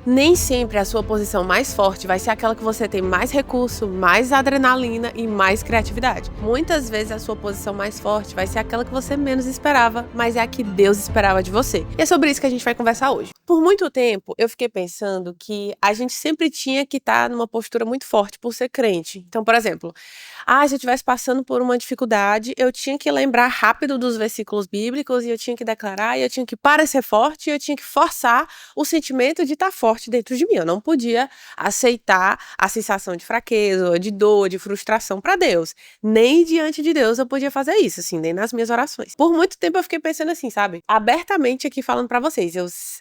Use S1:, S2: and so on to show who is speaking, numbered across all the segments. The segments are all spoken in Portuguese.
S1: Nem sempre a sua posição mais forte vai ser aquela que você tem mais recurso, mais adrenalina e mais criatividade. Muitas vezes a sua posição mais forte vai ser aquela que você menos esperava, mas é a que Deus esperava de você. E é sobre isso que a gente vai conversar hoje. Por muito tempo, eu fiquei pensando que a gente sempre tinha que estar numa postura muito forte por ser crente. Então, por exemplo, se eu estivesse passando por uma dificuldade, eu tinha que lembrar rápido dos versículos bíblicos e eu tinha que declarar, e eu tinha que parecer forte, e eu tinha que forçar o sentimento de estar forte dentro de mim. Eu não podia aceitar a sensação de fraqueza, de dor, de frustração para Deus. Nem diante de Deus eu podia fazer isso, assim, nem nas minhas orações. Por muito tempo eu fiquei pensando assim, sabe? Abertamente aqui falando para vocês.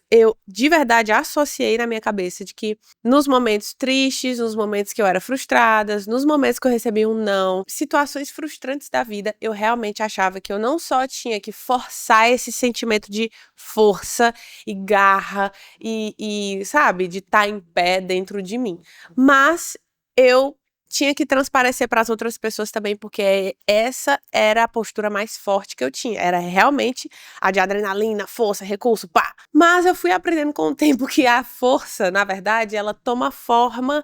S1: Eu de verdade associei na minha cabeça de que nos momentos tristes, nos momentos que eu era frustrada, nos momentos que eu recebi um não, situações frustrantes da vida, eu realmente achava que eu não só tinha que forçar esse sentimento de força e garra e sabe, de estar em pé dentro de mim. Mas eu tinha que transparecer para as outras pessoas também, porque essa era a postura mais forte que eu tinha. Era realmente a de adrenalina, força, recurso, pá. Mas eu fui aprendendo com o tempo que a força, na verdade, ela toma forma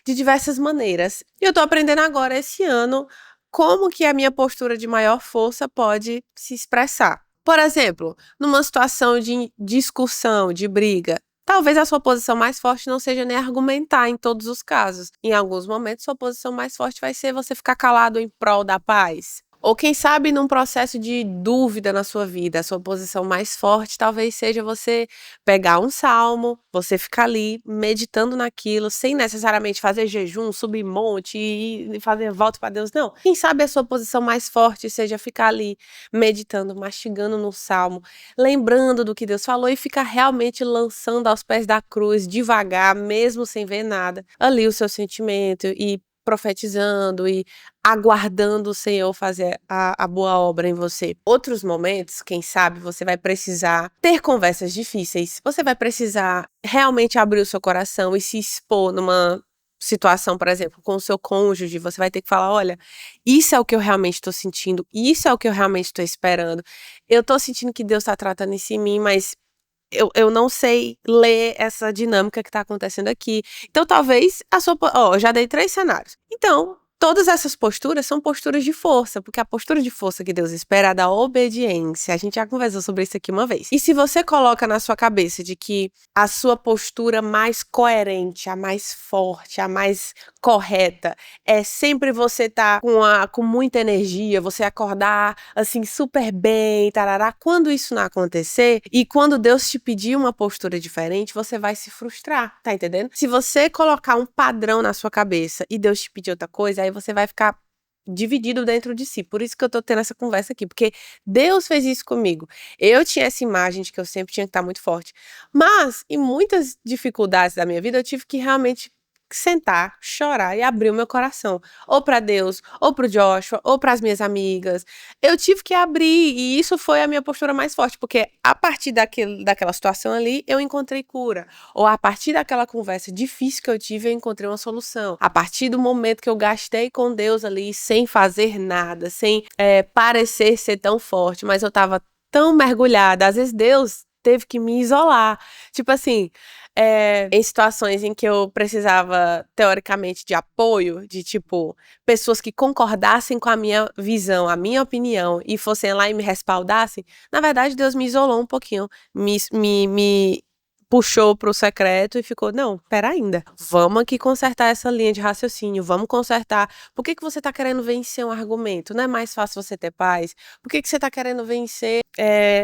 S1: de diversas maneiras. E eu tô aprendendo agora, esse ano, como que a minha postura de maior força pode se expressar. Por exemplo, numa situação de discussão, de briga, talvez a sua posição mais forte não seja nem argumentar em todos os casos. Em alguns momentos, sua posição mais forte vai ser você ficar calado em prol da paz. Ou quem sabe num processo de dúvida na sua vida, a sua posição mais forte talvez seja você pegar um salmo, você ficar ali meditando naquilo, sem necessariamente fazer jejum, subir monte e fazer voto para Deus, não. Quem sabe a sua posição mais forte seja ficar ali meditando, mastigando no salmo, lembrando do que Deus falou e ficar realmente lançando aos pés da cruz, devagar, mesmo sem ver nada, ali o seu sentimento e profetizando e aguardando o Senhor fazer a boa obra em você. Outros momentos, quem sabe, você vai precisar ter conversas difíceis, você vai precisar realmente abrir o seu coração e se expor numa situação, por exemplo, com o seu cônjuge, você vai ter que falar, olha, isso é o que eu realmente estou sentindo, isso é o que eu realmente estou esperando, eu estou sentindo que Deus está tratando isso em mim, mas eu não sei ler essa dinâmica que tá acontecendo aqui. Então, talvez a sua. Eu já dei 3 cenários. Então, todas essas posturas são posturas de força, porque a postura de força que Deus espera é a da obediência. A gente já conversou sobre isso aqui uma vez. E se você coloca na sua cabeça de que a sua postura mais coerente, a mais forte, a mais correta, é sempre você tá com muita energia, você acordar assim super bem, tarará. Quando isso não acontecer e quando Deus te pedir uma postura diferente, você vai se frustrar, tá entendendo? Se você colocar um padrão na sua cabeça e Deus te pedir outra coisa, aí você vai ficar dividido dentro de si. Por isso que eu tô tendo essa conversa aqui, porque Deus fez isso comigo. Eu tinha essa imagem de que eu sempre tinha que estar muito forte, mas em muitas dificuldades da minha vida eu tive que realmente sentar, chorar e abrir o meu coração, ou para Deus, ou para o Joshua, ou para as minhas amigas. Eu tive que abrir e isso foi a minha postura mais forte, porque a partir daquela situação ali, eu encontrei cura. Ou a partir daquela conversa difícil que eu tive, eu encontrei uma solução. A partir do momento que eu gastei com Deus ali, sem fazer nada, sem parecer ser tão forte, mas eu tava tão mergulhada. Às vezes Deus teve que me isolar. Tipo assim, em situações em que eu precisava, teoricamente, de apoio, de tipo, pessoas que concordassem com a minha visão, a minha opinião, e fossem lá e me respaldassem, na verdade, Deus me isolou um pouquinho, me puxou pro secreto e ficou, não, pera ainda, vamos aqui consertar essa linha de raciocínio, vamos consertar. Por que você tá querendo vencer um argumento? Não é mais fácil você ter paz? Por que você tá querendo vencer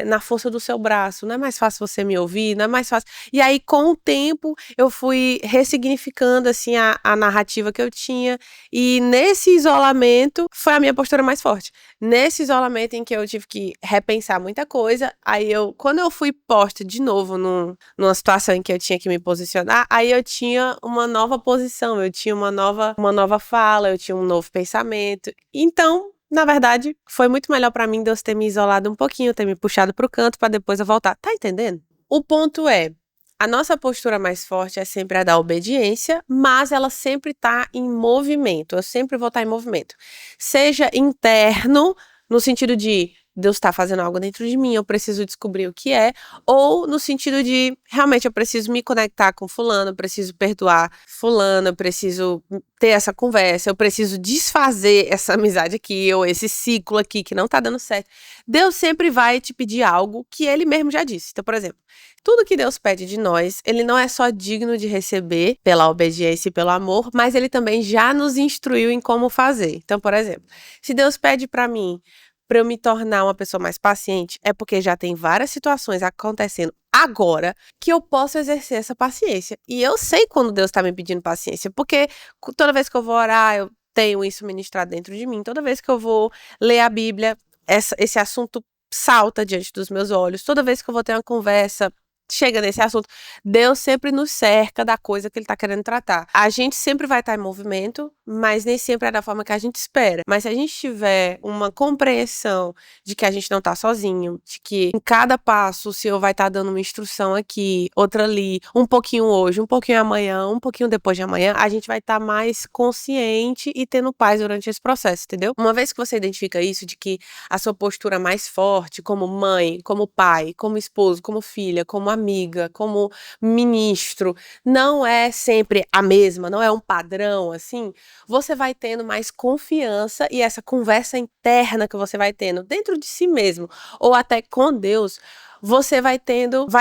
S1: na força do seu braço? Não é mais fácil você me ouvir? Não é mais fácil? E aí, com o tempo, eu fui ressignificando, assim, a narrativa que eu tinha e nesse isolamento foi a minha postura mais forte. Nesse isolamento em que eu tive que repensar muita coisa, aí quando eu fui posta de novo numa situação em que eu tinha que me posicionar, aí eu tinha uma nova posição, eu tinha uma nova fala, eu tinha um novo pensamento. Então, na verdade, foi muito melhor pra mim Deus ter me isolado um pouquinho, ter me puxado pro canto pra depois eu voltar. Tá entendendo? O ponto é, a nossa postura mais forte é sempre a da obediência, mas ela sempre tá em movimento. Eu sempre vou estar em movimento. Seja interno, no sentido de Deus tá fazendo algo dentro de mim, eu preciso descobrir o que é, ou no sentido de, realmente, eu preciso me conectar com fulano, eu preciso perdoar fulano, eu preciso ter essa conversa, eu preciso desfazer essa amizade aqui, ou esse ciclo aqui que não tá dando certo. Deus sempre vai te pedir algo que ele mesmo já disse. Então, por exemplo, tudo que Deus pede de nós, ele não é só digno de receber pela obediência e pelo amor, mas ele também já nos instruiu em como fazer. Então, por exemplo, se Deus pede pra mim para eu me tornar uma pessoa mais paciente, é porque já tem várias situações acontecendo agora que eu posso exercer essa paciência. E eu sei quando Deus tá me pedindo paciência, porque toda vez que eu vou orar, eu tenho isso ministrado dentro de mim. Toda vez que eu vou ler a Bíblia, esse assunto salta diante dos meus olhos. Toda vez que eu vou ter uma conversa, chega nesse assunto, Deus sempre nos cerca da coisa que ele tá querendo tratar. A gente sempre vai estar em movimento, mas nem sempre é da forma que a gente espera. Mas se a gente tiver uma compreensão de que a gente não tá sozinho, de que em cada passo o Senhor vai estar dando uma instrução aqui, outra ali, um pouquinho hoje, um pouquinho amanhã, um pouquinho depois de amanhã, a gente vai estar mais consciente e tendo paz durante esse processo, entendeu? Uma vez que você identifica isso, de que a sua postura mais forte, como mãe, como pai, como esposo, como filha, como amiga, como ministro, não é sempre a mesma, não é um padrão assim, você vai tendo mais confiança e essa conversa interna que você vai tendo dentro de si mesmo, ou até com Deus, você vai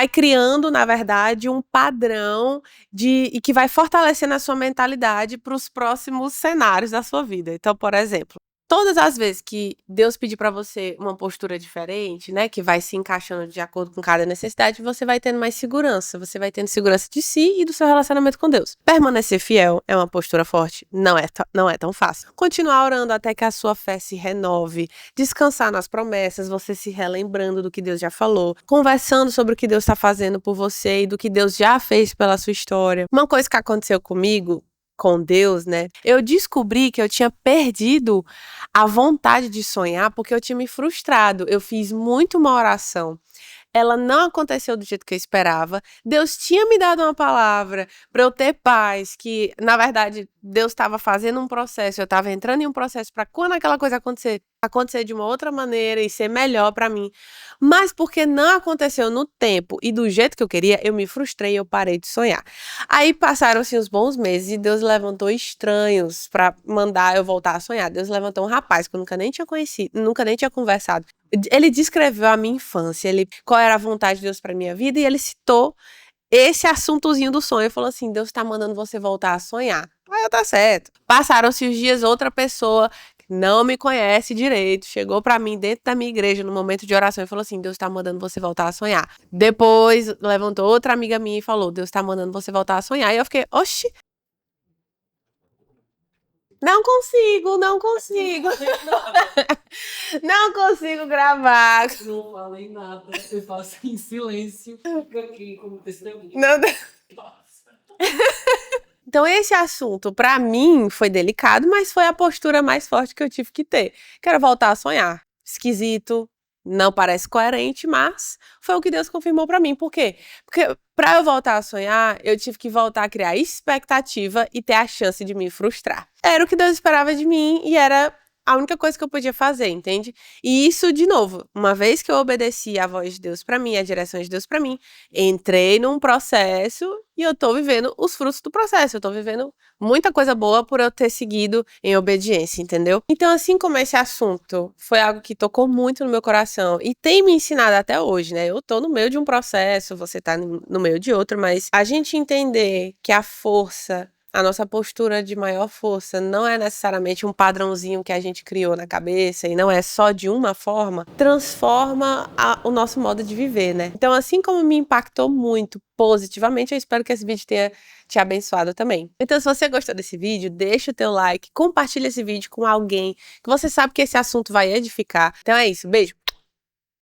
S1: criando, na verdade, um padrão e que vai fortalecendo a sua mentalidade para os próximos cenários da sua vida. Então, por exemplo, todas as vezes que Deus pedir pra você uma postura diferente, né, que vai se encaixando de acordo com cada necessidade, você vai tendo mais segurança, você vai tendo segurança de si e do seu relacionamento com Deus. Permanecer fiel é uma postura forte? Não é tão fácil. Continuar orando até que a sua fé se renove, descansar nas promessas, você se relembrando do que Deus já falou, conversando sobre o que Deus está fazendo por você e do que Deus já fez pela sua história. Uma coisa que aconteceu comigo, com Deus, né? Eu descobri que eu tinha perdido a vontade de sonhar porque eu tinha me frustrado. Eu fiz muito uma oração. Ela não aconteceu do jeito que eu esperava. Deus tinha me dado uma palavra para eu ter paz, que na verdade Deus estava fazendo um processo, eu estava entrando em um processo para quando aquela coisa acontecer de uma outra maneira e ser melhor para mim. Mas porque não aconteceu no tempo e do jeito que eu queria, eu me frustrei e eu parei de sonhar. Aí passaram-se uns bons meses e Deus levantou estranhos para mandar eu voltar a sonhar. Deus levantou um rapaz que eu nunca nem tinha conhecido, nunca nem tinha conversado. Ele descreveu a minha infância, qual era a vontade de Deus para minha vida, e ele citou esse assuntozinho do sonho. Ele falou assim: Deus tá mandando você voltar a sonhar. Aí eu, tá certo. Passaram-se os dias, outra pessoa que não me conhece direito chegou pra mim dentro da minha igreja no momento de oração e falou assim: Deus tá mandando você voltar a sonhar. Depois levantou outra amiga minha e falou: Deus tá mandando você voltar a sonhar. E eu fiquei: oxi, não consigo, não consigo. Não consigo gravar.
S2: Não falei nada, eu faço em silêncio, fica aqui como testemunha.
S1: Não.
S2: Nossa.
S1: Então esse assunto, pra mim, foi delicado, mas foi a postura mais forte que eu tive que ter. Quero voltar a sonhar. Esquisito, não parece coerente, mas foi o que Deus confirmou pra mim. Por quê? Porque pra eu voltar a sonhar, eu tive que voltar a criar expectativa e ter a chance de me frustrar. Era o que Deus esperava de mim e era a única coisa que eu podia fazer, entende? E isso, de novo, uma vez que eu obedeci à voz de Deus pra mim, a direção de Deus pra mim, entrei num processo e eu tô vivendo os frutos do processo. Eu tô vivendo muita coisa boa por eu ter seguido em obediência, entendeu? Então, assim como esse assunto foi algo que tocou muito no meu coração e tem me ensinado até hoje, né? Eu tô no meio de um processo, você tá no meio de outro, mas a gente entender que a nossa postura de maior força não é necessariamente um padrãozinho que a gente criou na cabeça e não é só de uma forma, transforma o nosso modo de viver, né? Então, assim como me impactou muito positivamente, eu espero que esse vídeo tenha te abençoado também. Então, se você gostou desse vídeo, deixa o teu like, compartilha esse vídeo com alguém que você sabe que esse assunto vai edificar. Então é isso, beijo!